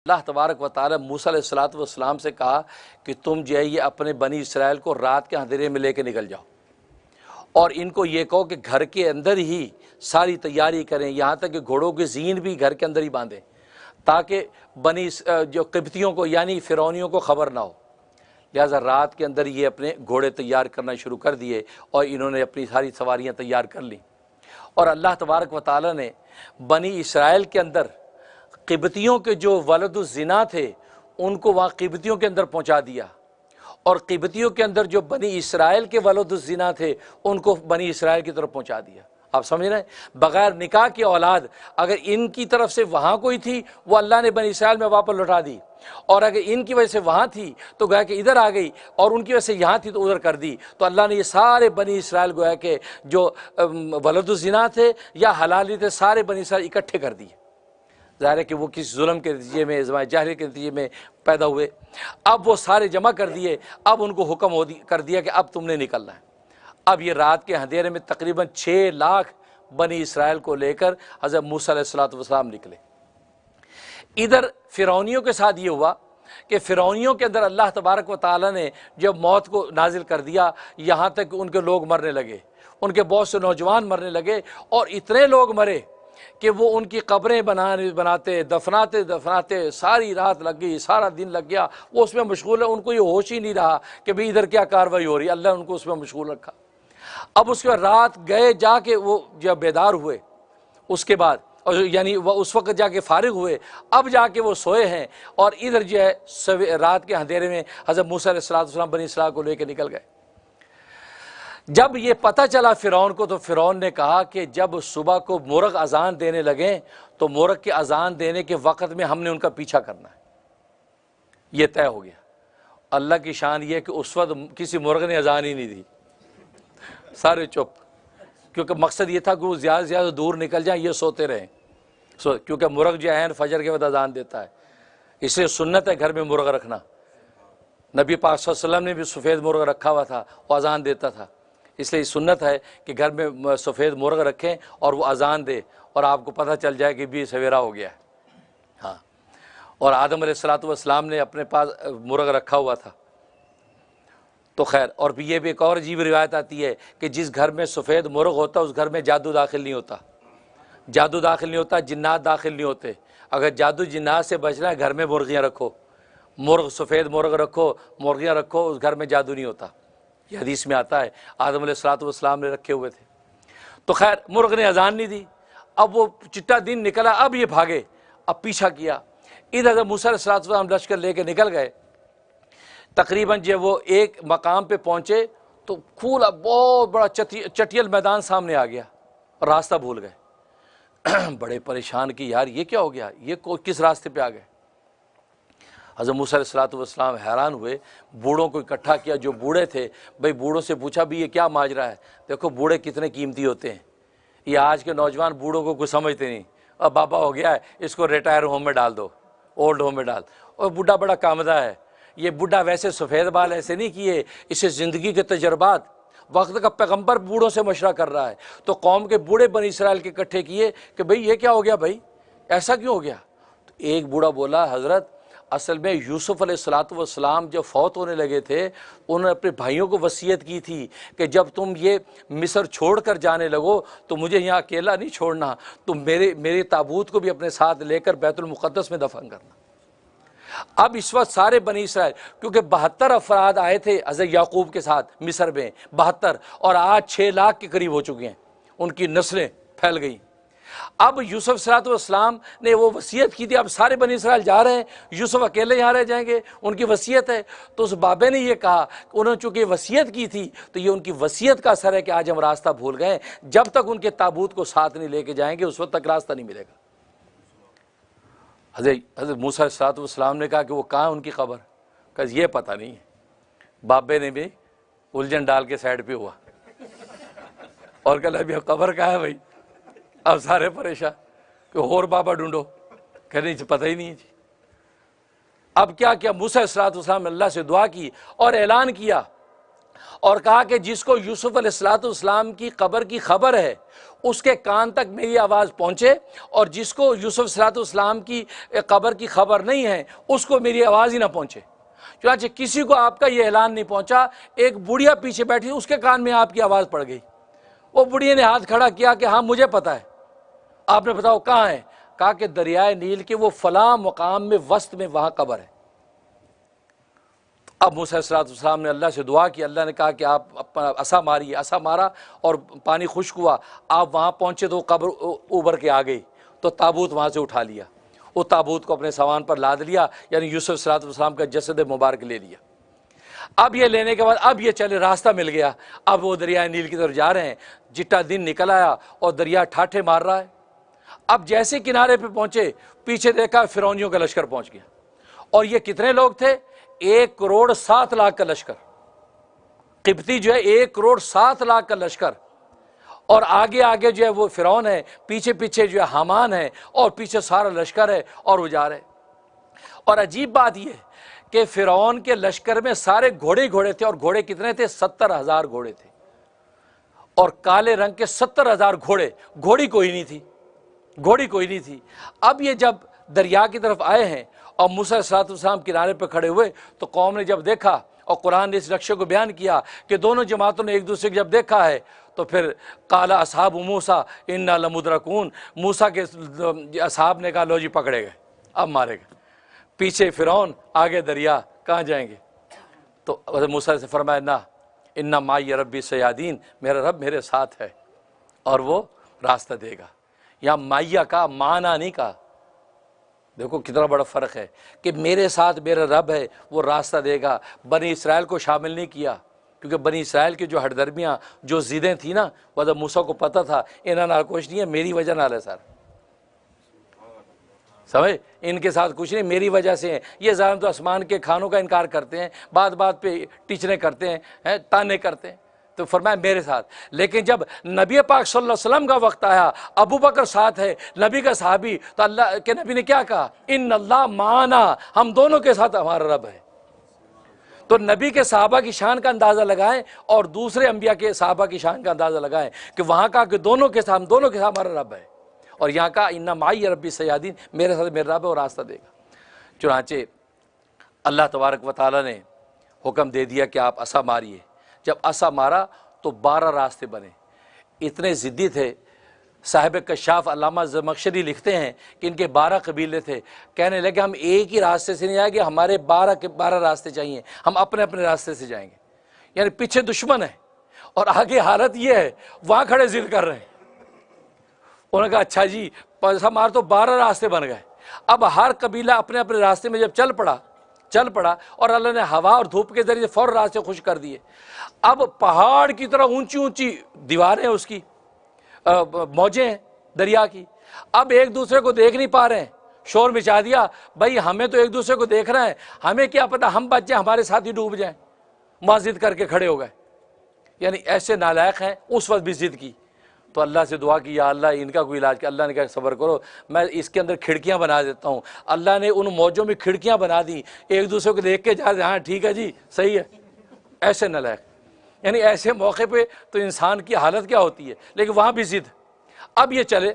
اللہ تبارک و تعالی موسیٰ علیہ الصلوۃ والسلام سے کہا کہ تم جو ہے یہ اپنے بنی اسرائیل کو رات کے اندھیرے میں لے کے نکل جاؤ اور ان کو یہ کہو کہ گھر کے اندر ہی ساری تیاری کریں، یہاں تک کہ گھوڑوں کی زین بھی گھر کے اندر ہی باندھیں تاکہ جو قبطیوں کو یعنی فرعونیوں کو خبر نہ ہو۔ لہٰذا رات کے اندر یہ اپنے گھوڑے تیار کرنا شروع کر دیے اور انہوں نے اپنی ساری سواریاں تیار کر لیں، اور اللہ تبارک و تعالی نے بنی اسرائیل کے اندر قبطیوں کے جو ولد الزنا تھے ان کو وہاں قبطیوں کے اندر پہنچا دیا، اور قبطیوں کے اندر جو بنی اسرائیل کے ولد الزنا تھے ان کو بنی اسرائیل کی طرف پہنچا دیا۔ آپ سمجھ رہے ہیں، بغیر نکاح کی اولاد اگر ان کی طرف سے وہاں کوئی تھی وہ اللہ نے بنی اسرائیل میں واپس لوٹا دی، اور اگر ان کی وجہ سے وہاں تھی تو گویا کہ ادھر آ گئی، اور ان کی وجہ سے یہاں تھی تو ادھر کر دی، تو اللہ نے یہ سارے بنی اسرائیل گویا کہ جو ولد الزنا تھے یا حلالی تھے سارے بنی اسرائیل اکٹھے کر دیے۔ ظاہر ہے کہ وہ کسی ظلم کے نتیجے میں، ازمائے جاہلیت کے نتیجے میں پیدا ہوئے، اب وہ سارے جمع کر دیے، اب ان کو حکم کر دیا کہ اب تم نے نکلنا ہے۔ اب یہ رات کے اندھیرے میں تقریباً 6 لاکھ بنی اسرائیل کو لے کر حضرت موسیٰ علیہ الصلوۃ والسلام نکلے۔ ادھر فرعونیوں کے ساتھ یہ ہوا کہ فرعونیوں کے اندر اللہ تبارک و تعالیٰ نے جب موت کو نازل کر دیا، یہاں تک کہ ان کے لوگ مرنے لگے، ان کے بہت سے نوجوان مرنے لگے، اور اتنے لوگ مرے کہ وہ ان کی قبریں بناتے دفناتے ساری رات لگ گئی، سارا دن لگ گیا، وہ اس میں مشغول ہے، ان کو یہ ہوش ہی نہیں رہا کہ بھئی ادھر کیا کاروائی ہو رہی ہے، اللہ نے ان کو اس میں مشغول رکھا۔ اب اس کے بعد رات گئے جا کے وہ جب بیدار ہوئے اس کے بعد، یعنی وہ اس وقت جا کے فارغ ہوئے، اب جا کے وہ سوئے ہیں، اور ادھر جو ہے رات کے اندھیرے میں حضرت موسیٰ علیہ السلام بنی اسرائیل کو لے کے نکل گئے۔ جب یہ پتہ چلا فرعون کو تو فرعون نے کہا کہ جب صبح کو مرغ اذان دینے لگیں تو مرغ کے اذان دینے کے وقت میں ہم نے ان کا پیچھا کرنا ہے، یہ طے ہو گیا۔ اللہ کی شان یہ ہے کہ اس وقت کسی مرغ نے اذان ہی نہیں دی، سارے چپ، کیونکہ مقصد یہ تھا کہ وہ زیادہ سے زیادہ دور نکل جائیں، یہ سوتے رہیں، کیونکہ مرغ جو ہے فجر کے وقت اذان دیتا ہے، اس لیے سنت ہے گھر میں مرغ رکھنا۔ نبی پاک صلی اللہ علیہ وسلم نے بھی سفید مرغ رکھا ہوا تھا، وہ اذان دیتا تھا، اس لیے سنت ہے کہ گھر میں سفید مرغ رکھیں اور وہ اذان دے اور آپ کو پتہ چل جائے کہ بھی سویرا ہو گیا ہے۔ ہاں، اور آدم علیہ الصلوۃ والسلام نے اپنے پاس مرغ رکھا ہوا تھا، تو خیر۔ اور بھی یہ بھی ایک اور عجیب روایت آتی ہے کہ جس گھر میں سفید مرغ ہوتا اس گھر میں جادو داخل نہیں ہوتا، جادو داخل نہیں ہوتا، جنات داخل نہیں ہوتے۔ اگر جادو جنات سے بچنا ہے گھر میں مرغیاں رکھو، مرغ سفید مرغ رکھو، مرغیاں رکھو، اس گھر میں جادو نہیں ہوتا، یہ حدیث میں آتا ہے، آدم علیہ الصلوۃ والسلام نے رکھے ہوئے تھے۔ تو خیر مرغ نے اذان نہیں دی، اب وہ چٹا دن نکلا، اب یہ بھاگے، اب پیچھا کیا، ادھر حضرت موسیٰ علیہ الصلوۃ والسلام لشکر لے کے نکل گئے۔ تقریباً جب وہ ایک مقام پہ پہنچے تو کھلا بہت بڑا چٹیل میدان سامنے آ گیا، راستہ بھول گئے، بڑے پریشان کہ یار یہ کیا ہو گیا، یہ کس راستے پہ آ گئے۔ حضرت موسیٰ علیہ الصلوۃ والسلام حیران ہوئے، بوڑھوں کو اکٹھا کیا جو بوڑھے تھے، بھئی بوڑھوں سے پوچھا بھی یہ کیا ماجرا ہے، دیکھو بوڑھے کتنے قیمتی ہوتے ہیں، یہ آج کے نوجوان بوڑھوں کو کچھ سمجھتے نہیں، اب بابا ہو گیا ہے اس کو ریٹائر ہوم میں ڈال دو، اولڈ ہوم میں ڈال، اور بوڑھا بڑا کامدہ ہے، یہ بوڑھا ویسے سفید بال ایسے نہیں کیے، اسے زندگی کے تجربات، وقت کا پیغمبر بوڑھوں سے مشورہ کر رہا ہے، تو قوم کے بوڑھے بنی اسرائیل کے اکٹھے کیے کہ بھئی یہ کیا ہو گیا، بھئی ایسا کیوں ہو گیا؟ تو ایک بوڑھا بولا حضرت اصل میں یوسف علیہ الصلوۃ والسلام جب فوت ہونے لگے تھے انہوں نے اپنے بھائیوں کو وصیت کی تھی کہ جب تم یہ مصر چھوڑ کر جانے لگو تو مجھے یہاں اکیلا نہیں چھوڑنا، تم میرے تابوت کو بھی اپنے ساتھ لے کر بیت المقدس میں دفن کرنا۔ اب اس وقت سارے بنی اسرائیل، کیونکہ 72 افراد آئے تھے حضرت یعقوب کے ساتھ مصر میں، 72، اور آج 6 لاکھ کے قریب ہو چکے ہیں، ان کی نسلیں پھیل گئیں۔ اب یوسف علیہ السلام نے وہ وصیت کی تھی، اب سارے بنی اسرائیل جا رہے ہیں، یوسف اکیلے یہاں رہ جائیں گے، ان کی وصیت ہے۔ تو اس بابے نے یہ کہا کہ انہوں نے چونکہ وصیت کی تھی تو یہ ان کی وصیت کا اثر ہے کہ آج ہم راستہ بھول گئے، جب تک ان کے تابوت کو ساتھ نہیں لے کے جائیں گے اس وقت تک راستہ نہیں ملے گا۔ حضرت موسیٰ علیہ السلام نے کہا کہ وہ کہاں ان کی قبر، کہ یہ پتہ نہیں ہے۔ بابے نے بھی الجھن ڈال کے سائڈ پہ ہوا اور کہا ابھی قبر کہاں ہے بھائی، اب سارے پریشان کہ اور بابا ڈھونڈو، کہ نہیں پتہ ہی نہیں ہے جی۔ اب کیا موسیٰ علیہ السلام نے اللہ سے دعا کی اور اعلان کیا اور کہا کہ جس کو یوسف علیہ السلام کی قبر کی خبر ہے اس کے کان تک میری آواز پہنچے، اور جس کو یوسف علیہ السلام کی قبر کی خبر نہیں ہے اس کو میری آواز ہی نہ پہنچے۔ چنانچہ کسی کو آپ کا یہ اعلان نہیں پہنچا۔ ایک بڑھیا پیچھے بیٹھی، اس کے کان میں آپ کی آواز پڑ گئی۔ وہ بڑھیا نے ہاتھ کھڑا کیا کہ ہاں مجھے پتہ ہے۔ آپ نے بتاؤ کہاں ہے؟ کہا کہ دریائے نیل کے وہ فلاں مقام میں وسط میں وہاں قبر ہے۔ اب موسیٰ علیہ السلام نے اللہ سے دعا کی، اللہ نے کہا کہ آپ اپنا عصا ماری، عصا مارا اور پانی خشک ہوا، آپ وہاں پہنچے تو قبر ابھر کے آ گئی، تو تابوت وہاں سے اٹھا لیا، وہ تابوت کو اپنے سامان پر لاد لیا، یعنی یوسف علیہ السلام کا جسد مبارک لے لیا۔ اب یہ لینے کے بعد اب یہ چلے، راستہ مل گیا، اب وہ دریائے نیل کی طرف جا رہے ہیں۔ جٹا دن نکل آیا اور دریا ٹھاٹھے مار رہا ہے۔ اب جیسے کنارے پہ پہنچے، پیچھے دیکھا فرعونیوں کا لشکر پہنچ گیا، اور یہ کتنے لوگ تھے؟ 1,07,00,000 کا لشکر۔ قبطی جو ہے 1,07,00,000 کا لشکر، اور آگے آگے جو ہے وہ فرعون ہے، پیچھے پیچھے جو ہے حامان ہے، اور پیچھے سارا لشکر ہے اور وہ جا رہے۔ اور عجیب بات یہ ہے کہ فرعون کے لشکر میں سارے گھوڑے گھوڑے تھے، اور گھوڑے کتنے تھے؟ 70,000 گھوڑے تھے، اور کالے رنگ کے 70,000 گھوڑے، گھوڑی کوئی نہیں تھی، گھوڑی کوئی نہیں تھی۔ اب یہ جب دریا کی طرف آئے ہیں اور موسیٰ علیہ السلام کنارے پہ کھڑے ہوئے، تو قوم نے جب دیکھا، اور قرآن نے اس نقشے کو بیان کیا کہ دونوں جماعتوں نے ایک دوسرے کو جب دیکھا ہے، تو پھر قال اصحاب موسیٰ انا لمدرکون، موسیٰ کے اصحاب نے کہا لو جی پکڑے گئے، اب مارے گئے۔ پیچھے فرعون، آگے دریا، کہاں جائیں گے؟ تو حضرت موسیٰ سے فرمایا نہ، انا معی ربی سیہدین، میرا رب میرے ساتھ ہے اور وہ راستہ دے گا۔ یہاں مائیا کا معنی نہیں کہا، دیکھو کتنا بڑا فرق ہے کہ میرے ساتھ میرا رب ہے، وہ راستہ دے گا۔ بنی اسرائیل کو شامل نہیں کیا، کیونکہ بنی اسرائیل کی جو ہٹدرمیاں، جو ضدیں تھیں نا، وہ حضرت موسیٰ کو پتہ تھا انہاں نال کچھ نہیں ہے، میری وجہ نال ہے سر، سمجھ؟ ان کے ساتھ کچھ نہیں، میری وجہ سے ہیں۔ یہ ظالم تو آسمان کے کھانوں کا انکار کرتے ہیں، بات بات پہ ٹیچریں کرتے ہیں، تانے کرتے ہیں، تو فرمایا میرے ساتھ۔ لیکن جب نبی پاک صلی اللہ علیہ وسلم کا وقت آیا، ابو بکر ساتھ ہے، نبی کا صحابی، تو اللہ کے نبی نے کیا کہا؟ ان اللہ معنا، ہم دونوں کے ساتھ ہمارا رب ہے۔ تو نبی کے صحابہ کی شان کا اندازہ لگائیں اور دوسرے انبیاء کے صحابہ کی شان کا اندازہ لگائیں کہ وہاں کہا کہ دونوں کے ساتھ، ہم دونوں کے ساتھ ہمارا رب ہے، اور یہاں کہا انا معی ربی سیہدین، میرے ساتھ میرا رب ہے اور راستہ دے گا۔ چنانچہ اللہ تبارک و تعالیٰ نے حکم دے دیا کہ آپ عصا ماریے۔ جب عصا مارا تو 12 راستے بنے۔ اتنے ضدی تھے، صاحب کشاف علامہ زمخشری لکھتے ہیں کہ ان کے 12 قبیلے تھے، کہنے لگے ہم ایک ہی راستے سے نہیں آئیں گے، ہمارے 12 راستے چاہیے، ہم اپنے اپنے راستے سے جائیں گے۔ یعنی پیچھے دشمن ہے اور آگے حالت یہ ہے، وہاں کھڑے ضد کر رہے ہیں۔ انہوں نے کہا اچھا جی، ہمارے تو 12 راستے بن گئے۔ اب ہر قبیلہ اپنے اپنے راستے میں جب چل پڑا اور اللہ نے ہوا اور دھوپ کے ذریعے فوراً راستے خوش کر دیے۔ اب پہاڑ کی طرح اونچی اونچی دیواریں ہیں، اس کی موجیں ہیں دریا کی۔ اب ایک دوسرے کو دیکھ نہیں پا رہے ہیں، شور مچا دیا، بھائی ہمیں تو ایک دوسرے کو دیکھ رہے ہیں، ہمیں کیا پتہ ہم بچ جائیں، ہمارے ساتھ ہی ڈوب جائیں۔ وہاں ضد کر کے کھڑے ہو گئے، یعنی ایسے نالائق ہیں، اس وقت بھی ضد کی۔ تو اللہ سے دعا کی یا اللہ ان کا کوئی علاج کیا۔ اللہ نے کہا صبر کرو، میں اس کے اندر کھڑکیاں بنا دیتا ہوں۔ اللہ نے ان موجوں میں کھڑکیاں بنا دی، ایک دوسرے کو دیکھ کے جا رہے، ہاں ٹھیک ہے جی صحیح ہے۔ ایسے نالائق، یعنی ایسے موقع پہ تو انسان کی حالت کیا ہوتی ہے، لیکن وہاں بھی ضد۔ اب یہ چلے،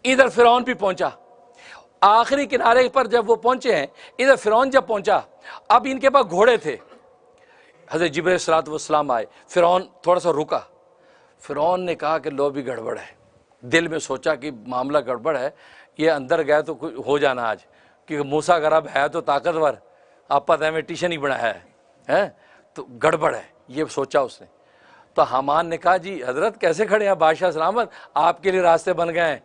ادھر فرعون بھی پہنچا، آخری کنارے پر جب وہ پہنچے ہیں، ادھر فرعون جب پہنچا، اب ان کے پاس گھوڑے تھے۔ حضرت جبرائیل علیہ السلام آئے، فرعون تھوڑا سا رکا۔ فرعون نے کہا کہ لو بھی گڑبڑ ہے، دل میں سوچا کہ معاملہ گڑبڑ ہے، یہ اندر گئے تو کچھ ہو جانا آج، کیونکہ موسیٰ اگر اب ہے تو طاقتور، آپ پتہ ہے میں ٹیشن ہی بنایا ہے، تو گڑبڑ ہے، یہ سوچا اس نے۔ تو حامان نے کہا جی حضرت کیسے کھڑے ہیں، بادشاہ سلامت، آپ کے لیے راستے بن گئے ہیں،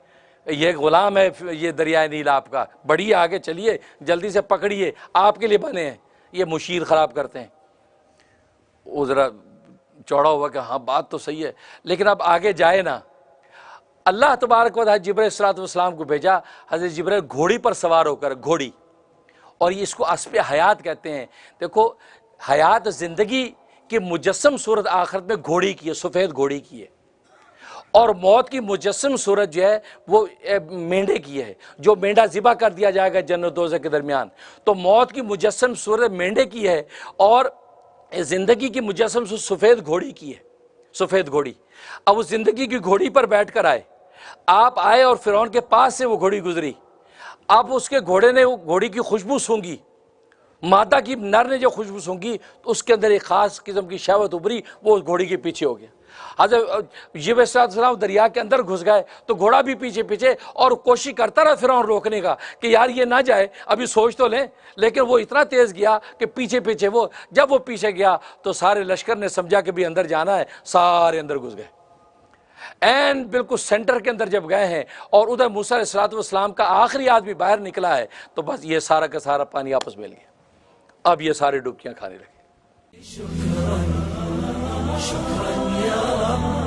یہ غلام ہے یہ دریائے نیل آپ کا، بڑھیے آگے چلیے، جلدی سے پکڑیے، آپ کے لیے بنے ہیں، یہ مشیر خراب کرتے ہیں۔ وہ ذرا چوڑا ہوا کہ ہاں بات تو صحیح ہے، لیکن اب آگے جائے نا۔ اللہ تبارک و تعالیٰ جبرائیل علیہ السلام کو بھیجا، حضرت جبرائیل گھوڑی پر سوار ہو کر، گھوڑی، اور یہ اس کو اسب حیات کہتے ہیں۔ دیکھو حیات زندگی کی مجسم صورت آخرت میں گھوڑی کی ہے، سفید گھوڑی کی ہے، اور موت کی مجسم صورت جو ہے وہ مینڈے کی ہے، جو مینڈا ذبح کر دیا جائے گا جنت و دوزخ کے درمیان۔ تو موت کی مجسم صورت مینڈے کی ہے، اور زندگی کی مجسم سے سفید گھوڑی کی ہے، سفید گھوڑی۔ اب اس زندگی کی گھوڑی پر بیٹھ کر آئے، آپ آئے اور فرعون کے پاس سے وہ گھوڑی گزری، اب اس کے گھوڑے نے وہ گھوڑی کی خوشبو سونگھی، مادہ کی نر نے جو خوشبو سونگھی تو اس کے اندر ایک خاص قسم کی شہوت ابھری، وہ اس گھوڑی کے پیچھے ہو گیا۔ حضرت یوسف علیہ السلام دریا کے اندر گھس گئے تو گھوڑا بھی پیچھے پیچھے، اور کوشش کرتا رہا فرعون روکنے کا کہ یار یہ نہ جائے، ابھی سوچ تو لیں، لیکن وہ اتنا تیز گیا کہ پیچھے پیچھے جب وہ پیچھے گیا تو سارے لشکر نے سمجھا کہ بھی اندر جانا ہے، سارے اندر گھس گئے۔ این بالکل سینٹر کے اندر جب گئے ہیں اور ادھر موسیٰ علیہ السلام کا آخری آدمی باہر نکلا ہے تو بس یہ سارا کا سارا پانی آپس مل گیا، اب یہ سارے ڈبکیاں کھانے لگے۔ شکراً یا